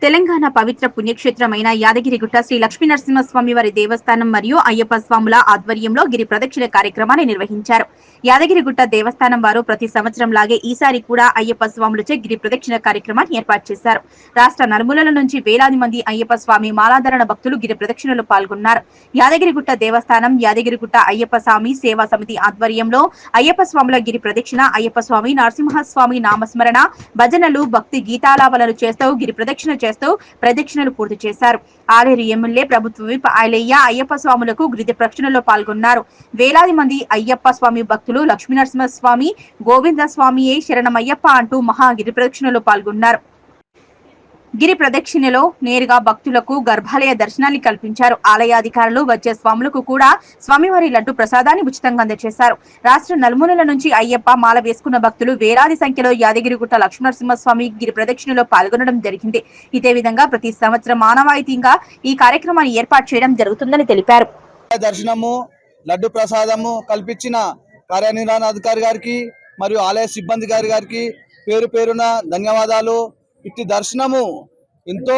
తెలంగాణ పవిత్ర పుణ్యక్షేత్రమైన యాదగిరిగుట్ట శ్రీ లక్ష్మీనరసింహస్వామి వారి దేవస్థానం మరియు అయ్యప్ప స్వాముల ఆధ్వర్యంలో గిరి ప్రదక్షిణ కార్యక్రమాన్ని నిర్వహించారు. యాదగిరిగుట్ట దేవస్థానం వారు ప్రతి సంవత్సరం లాగే ఈసారి కూడా అయ్యప్ప స్వాములచే గిరి ప్రదక్షిణ కార్యక్రమాన్ని ఏర్పాటు చేశారు. రాష్ట్ర నలుమూలల నుంచి వేలాది మంది అయ్యప్ప స్వామి మాలాధారణ భక్తులు గిరి ప్రదక్షిణలో పాల్గొన్నారు. యాదగిరిగుట్ట దేవస్థానం, యాదగిరిగుట్ట అయ్యప్ప స్వామి సేవా సమితి ఆధ్వర్యంలో అయ్యప్ప స్వాముల గిరి ప్రదక్షిణ, అయ్యప్ప స్వామి, నరసింహస్వామి నామస్మరణ, భజనలు, భక్తి గీతాలాపనలు చేస్తూ గిరి ప్రదక్షిణ ప్రదక్షిణలు పూర్తి చేశారు. ఆలేరు ఎమ్మెల్యే ప్రభుత్వ విప్ ఐలయ్య అయ్యప్ప స్వాములకు గిరి ప్రదక్షిణలో పాల్గొన్నారు. వేలాది మంది అయ్యప్ప స్వామి భక్తులు లక్ష్మీనరసింహస్వామి, గోవింద స్వామియే శరణమయ్యప్ప అంటూ మహా గిరి ప్రదక్షిణలో పాల్గొన్నారు. గిరి ప్రదక్షిణలో నేరుగా భక్తులకు గర్భాలయ దర్శనాన్ని కల్పించారు. ఆలయాధికారులు వచ్చే స్వాములకు కూడా స్వామివారి లడ్డు ప్రసాదాన్ని ఉచితంగా అందజేశారు. రాష్ట్ర నలుమూలల నుంచి అయ్యప్ప మాల వేసుకున్న భక్తులు వేలాది సంఖ్యలో యాదగిరిగుట్ట లక్ష్మీనరసింహస్వామి గిరి ప్రదక్షిణలో పాల్గొనడం జరిగింది. ఇదే విధంగా ప్రతి సంవత్సరం మానవాయితీగా ఈ కార్యక్రమాన్ని ఏర్పాటు చేయడం జరుగుతుందని తెలిపారు. దర్శనము, లడ్డు ప్రసాదము కల్పించిన కార్యనిర్వహణాధికారి గారికి మరియు ఆలయ సిబ్బంది గారికి పేరు పేరున ధన్యవాదాలు. ఇట్టి దర్శనము ఎంతో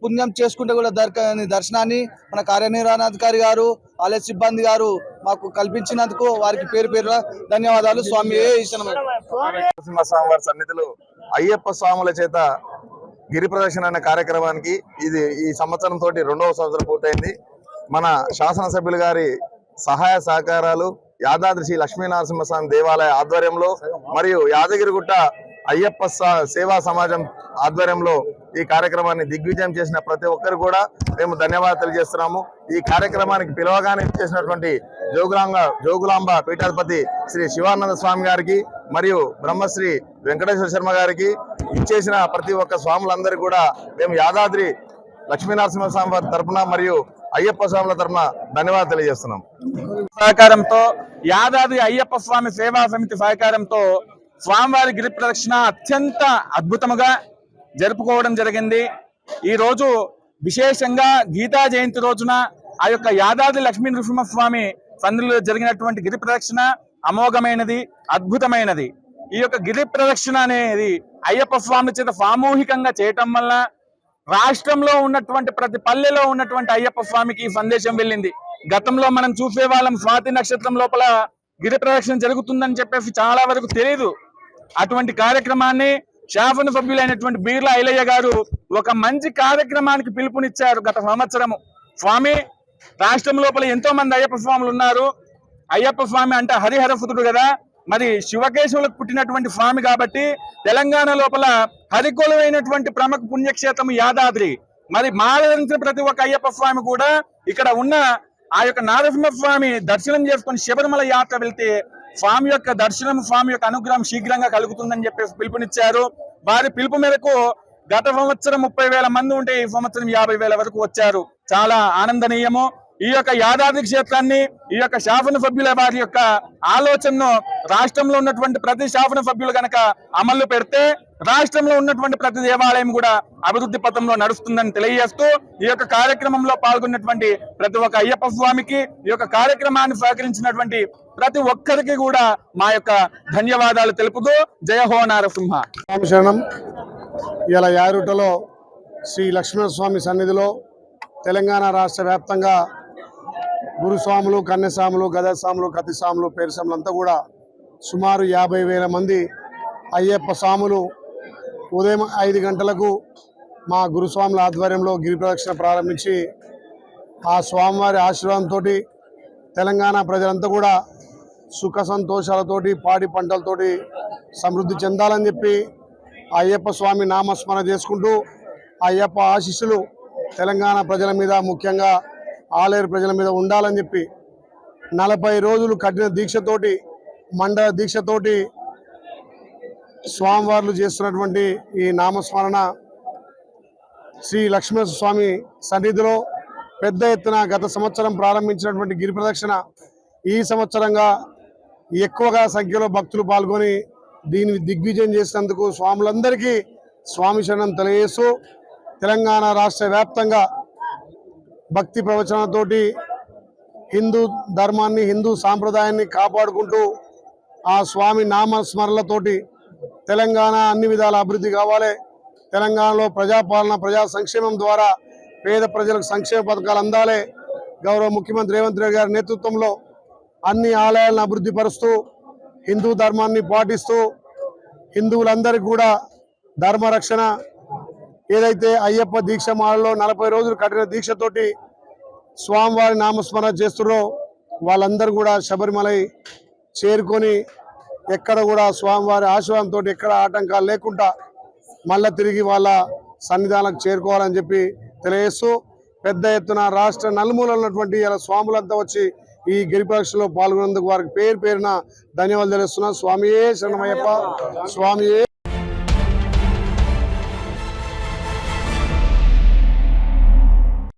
పుణ్యం చేసుకుంటే కూడా దొరకని దర్శనాన్ని మన కార్యనిర్వహణాధికారి గారు, ఆలయ సిబ్బంది గారు మాకు కల్పించినందుకు వారికి పేరు పేరున ధన్యవాదాలు. స్వామి నరసింహస్వామి వారి సన్నిధిలో అయ్యప్ప స్వాముల చేత గిరి ప్రదక్షిణ అనే కార్యక్రమానికి ఇది ఈ సంవత్సరం తోటి 2వ సంవత్సరం పూర్తయింది. మన శాసనసభ్యులు గారి సహాయ సహకారాలు, యాదాద్రి శ్రీ లక్ష్మీనరసింహస్వామి దేవాలయ ఆధ్వర్యంలో మరియు యాదగిరిగుట్ట అయ్యప్ప సేవా సమాజం ఆధ్వర్యంలో ఈ కార్యక్రమాన్ని దిగ్విజయం చేసిన ప్రతి ఒక్కరు కూడా మేము ధన్యవాదాలు తెలియజేస్తున్నాము. ఈ కార్యక్రమానికి పిలవగానే చేసినటువంటి జోగులాంబ పీఠాధిపతి శ్రీ శివానంద స్వామి గారికి మరియు బ్రహ్మశ్రీ వెంకటేశ్వర శర్మ గారికి ఇచ్చేసిన ప్రతి ఒక్క స్వాములందరికీ కూడా మేము యాదాద్రి లక్ష్మీనరసింహస్వామి వారి తరఫున మరియు అయ్యప్ప స్వాముల తరఫున ధన్యవాదాలు తెలియజేస్తున్నాం. సహకారంతో యాదాద్రి అయ్యప్ప స్వామి సేవా సమితి సహకారంతో స్వామివారి గిరి ప్రదక్షిణ అత్యంత అద్భుతముగా జరుపుకోవడం జరిగింది. ఈ రోజు విశేషంగా గీతా జయంతి రోజున ఆ యొక్క యాదాద్రి లక్ష్మీ నరసింహస్వామి సన్నిధిలో జరిగినటువంటి గిరి ప్రదక్షిణ అమోఘమైనది, అద్భుతమైనది. ఈ యొక్క గిరి ప్రదక్షిణ అనేది అయ్యప్ప స్వామి చేత సామూహికంగా చేయటం వల్ల రాష్ట్రంలో ఉన్నటువంటి ప్రతి పల్లెలో ఉన్నటువంటి అయ్యప్ప స్వామికి ఈ సందేశం వెళ్ళింది. గతంలో మనం చూసే వాళ్ళం స్వాతి నక్షత్రం లోపల గిరి ప్రదక్షిణ జరుగుతుందని చెప్పేసి చాలా వరకు తెలియదు. అటువంటి కార్యక్రమాన్ని శాసన సభ్యులైనటువంటి బీర్ల ఐలయ్య గారు ఒక మంచి కార్యక్రమానికి పిలుపునిచ్చారు. గత సంవత్సరము స్వామి రాష్ట్రం లోపల ఎంతో మంది అయ్యప్ప స్వాములు ఉన్నారు. అయ్యప్ప స్వామి అంటే హరిహరసుతుడు కదా, మరి శివకేశవులకు పుట్టినటువంటి స్వామి కాబట్టి తెలంగాణ లోపల హరికొలువైనటువంటి ప్రముఖ పుణ్యక్షేత్రం యాదాద్రి. మరి మారదించిన ప్రతి ఒక్క అయ్యప్ప స్వామి కూడా ఇక్కడ ఉన్న ఆ యొక్క నరసింహస్వామి దర్శనం చేసుకుని శబరిమల యాత్ర వెళ్తే స్వామి యొక్క దర్శనం, స్వామి యొక్క అనుగ్రహం శీఘ్రంగా కలుగుతుందని చెప్పేసి పిలుపునిచ్చారు. వారి పిలుపు మేరకు గత సంవత్సరం 30,000 మంది ఉంటే ఈ సంవత్సరం 50,000 వరకు వచ్చారు. చాలా ఆనందనీయము. ఈ యొక్క యాదాద్రి క్షేత్రాన్ని ఈ యొక్క శాసన సభ్యుల వారి యొక్క ఆలోచనను రాష్ట్రంలో ఉన్నటువంటి ప్రతి శాసన సభ్యులు గనక అమలు పెడితే రాష్ట్రంలో ఉన్నటువంటి ప్రతి దేవాలయం కూడా అభివృద్ధి పథంలో నడుస్తుందని తెలియజేస్తూ ఈ యొక్క కార్యక్రమంలో పాల్గొన్నటువంటి ప్రతి ఒక్క అయ్యప్ప స్వామికి, ఈ యొక్క కార్యక్రమాన్ని సహకరించినటువంటి ప్రతి ఒక్కరికి కూడా మా యొక్క ధన్యవాదాలు తెలుపుతూ జయహో నరసింహ. శరణం. ఇలా యారుటలో శ్రీ లక్ష్మీనరస్వామి సన్నిధిలో తెలంగాణ రాష్ట్ర వ్యాప్తంగా గురుస్వాములు, కన్యస్వాములు, గదస్వాములు, కతిస్వాములు, పేరుస్వాములు అంతా కూడా సుమారు 50,000 మంది అయ్యప్ప స్వాములు ఉదయం 5 గంటలకు మా గురుస్వాముల ఆధ్వర్యంలో గిరి ప్రదక్షిణ ప్రారంభించి ఆ స్వామివారి ఆశీర్వాదంతో తెలంగాణ ప్రజలంతా కూడా సుఖ సంతోషాలతోటి, పాడి పంటలతోటి సమృద్ధి చెందాలని చెప్పి అయ్యప్ప స్వామి నామస్మరణ చేసుకుంటూ అయ్యప్ప ఆశీస్సులు తెలంగాణ ప్రజల మీద, ముఖ్యంగా ఆలేరు ప్రజల మీద ఉండాలని చెప్పి 40 రోజులు కఠిన దీక్షతోటి, మండల దీక్షతోటి స్వామివార్లు చేస్తున్నటువంటి ఈ నామస్మరణ శ్రీ లక్ష్మీనరస్వామి సన్నిధిలో పెద్ద ఎత్తున గత సంవత్సరం ప్రారంభించినటువంటి గిరి ప్రదక్షిణ ఈ సంవత్సరంగా ఎక్కువగా సంఖ్యలో భక్తులు పాల్గొని దీన్ని దిగ్విజయం చేసినందుకు స్వాములందరికీ స్వామి శరణం తెలియజేస్తూ తెలంగాణ రాష్ట్ర వ్యాప్తంగా భక్తి ప్రవచనాలతోటి హిందూ ధర్మాన్ని, హిందూ సాంప్రదాయాన్ని కాపాడుకుంటూ ఆ స్వామి నామస్మరణలతోటి తెలంగాణ అన్ని విధాల అభివృద్ధి కావాలి, తెలంగాణలో ప్రజాపాలన ప్రజా సంక్షేమం ద్వారా పేద ప్రజలకు సంక్షేమ పథకాలు అందాలే. గౌరవ ముఖ్యమంత్రి రేవంత్ రెడ్డి గారి నేతృత్వంలో అన్ని ఆలయాలను అభివృద్ధి పరుస్తూ హిందూ ధర్మాన్ని పాటిస్తూ హిందువులందరికీ కూడా ధర్మరక్షణ ఏదైతే అయ్యప్ప దీక్ష మాలలో 40 రోజులు కఠిన దీక్షతోటి స్వామివారి నామస్మరణ చేస్తున్నారో వాళ్ళందరూ కూడా శబరిమలై చేరుకొని ఎక్కడ కూడా స్వామివారి ఆశీర్వాదంతో ఎక్కడ ఆటంకాలు లేకుండా మళ్ళా తిరిగి వాళ్ళ సన్నిధానాలకు చేరుకోవాలని చెప్పి తెలియజేస్తూ పెద్ద ఎత్తున రాష్ట్ర నలుమూలలు ఉన్నటువంటి ఇలా స్వాములంతా వచ్చి ఈ గిరి ప్రదక్షిణలో పాల్గొన్నందుకు వారికి పేరు పేరున ధన్యవాదాలు తెలుస్తున్నాం. స్వామియే శరణమయ్యప్ప, స్వామియే.